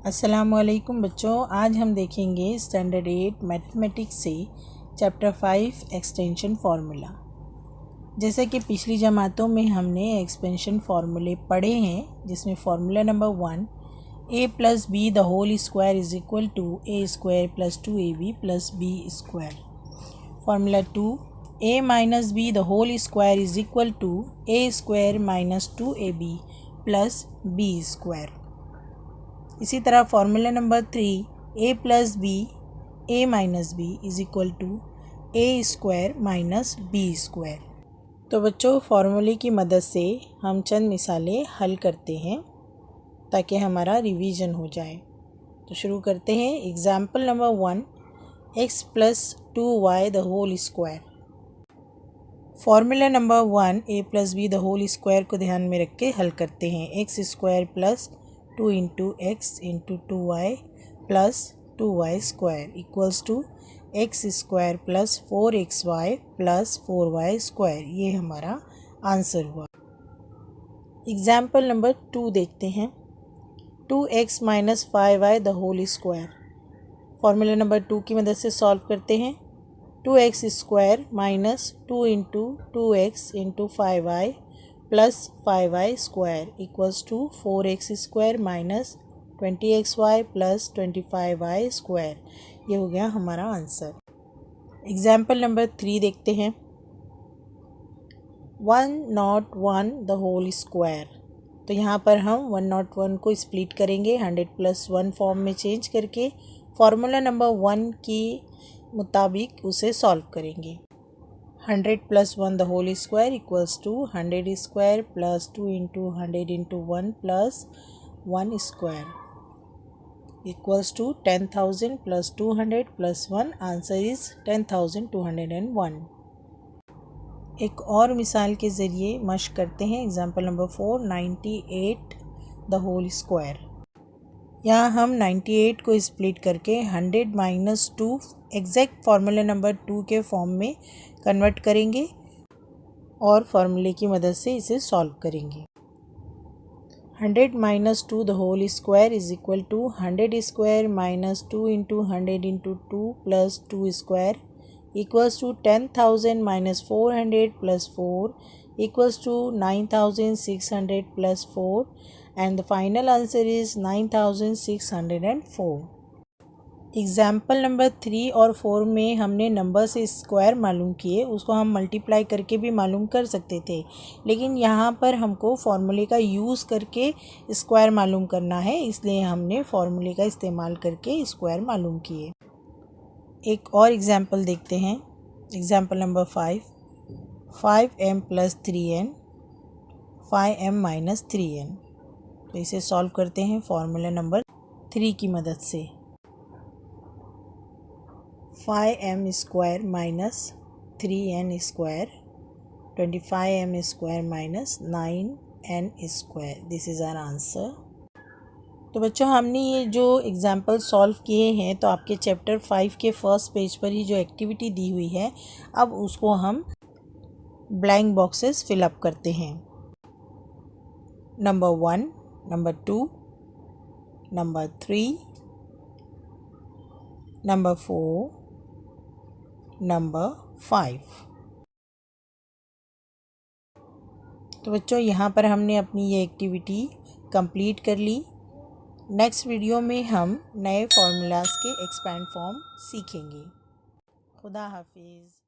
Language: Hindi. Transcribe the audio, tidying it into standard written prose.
अस्सलामुअलैकुम बच्चों, आज हम देखेंगे स्टैंडर्ड 8 मैथमेटिक्स से चैप्टर 5 एक्सटेंशन फार्मूला। जैसे कि पिछली जमातों में हमने एक्सपेंशन फार्मूले पढ़े हैं, जिसमें formula number 1 a plus b the whole square is equal to a square plus 2ab plus b square. Formula 2 a minus b the whole square is equal to a square minus 2ab plus b square. इसी तरह formula number 3 a plus b a minus b is equal to a square minus b square. तो बच्चों, फार्मूले की मदद से हम चंद मिसालें हल करते हैं ताकि हमारा रिवीजन हो जाए। तो शुरू करते हैं। Example number 1 x plus 2y the whole square. Formula number 1 a plus b the whole square को ध्यान में रख के हल करते हैं। X square plus 2 into x into 2y plus 2y square equals to x square plus 4xy plus 4y square. ये हमारा आंसर हुआ। एग्जाम्पल नंबर 2 देखते हैं। 2x minus 5y the whole square. Formula number 2 की मदद से सॉल्व करते हैं। 2x square minus 2 into 2x into 5y plus 5y square equals to 4x square minus 20xy plus 25y square. ये हो गया हमारा आंसर। एग्जाम्पल नंबर 3 देखते हैं। 101 द होल स्क्वायर। तो यहाँ पर हम 101 को स्प्लिट करेंगे 100 प्लस 1 फॉर्म में चेंज करके फार्मूला नंबर 1 की मुताबिक उसे सॉल्व करेंगे। 100 plus 1 the whole square equals to 100 square plus 2 into 100 into 1 plus 1 square equals to 10,000 plus 200 plus 1। Answer is 10,201। एक और मिसाल के ज़रिए मश्क करते हैं। Example number 4 98 the whole square. यहाँ हम 98 को स्प्लिट करके 100 माइनस 2 एग्जैक्ट फार्मूला नंबर 2 के फॉर्म में कन्वर्ट करेंगे और फार्मूले की मदद से इसे सॉल्व करेंगे। 100 minus 2 the whole square is equal to 100 square minus 2 into 100 into 2 plus 2 square equals to 10,000 minus 400 plus 4 equals to 9,600 plus 4 and the final answer is 9,604। Example number 3 और 4 में हमने नंबर से स्क्वायर मालूम किए, उसको हम मल्टीप्लाई करके भी मालूम कर सकते थे, लेकिन यहाँ पर हमको फार्मूले का यूज़ करके स्क्वायर मालूम करना है, इसलिए हमने फार्मूले का इस्तेमाल करके स्क्वायर मालूम किए। एक और एग्जाम्पल देखते हैं। Example number 5m plus 3n 5m minus 3n। तो इसे सॉल्व करते हैं फार्मूला नंबर 3 की मदद से। 5m square minus 3n square 25m square minus 9n square. This is our answer. तो बच्चों, हमने ये जो एग्जाम्पल सॉल्व किए हैं, तो आपके चैप्टर 5 के फर्स्ट पेज पर ही जो एक्टिविटी दी हुई है, अब उसको हम ब्लैंक बॉक्सेस फिलअप करते हैं। Number 1, number 2, number 3, number 4, number 5। तो बच्चों, यहाँ पर हमने अपनी ये एक्टिविटी कंप्लीट कर ली। नेक्स्ट वीडियो में हम नए फार्मूलाज के एक्सपैंड फॉर्म सीखेंगे। खुदा हाफिज़।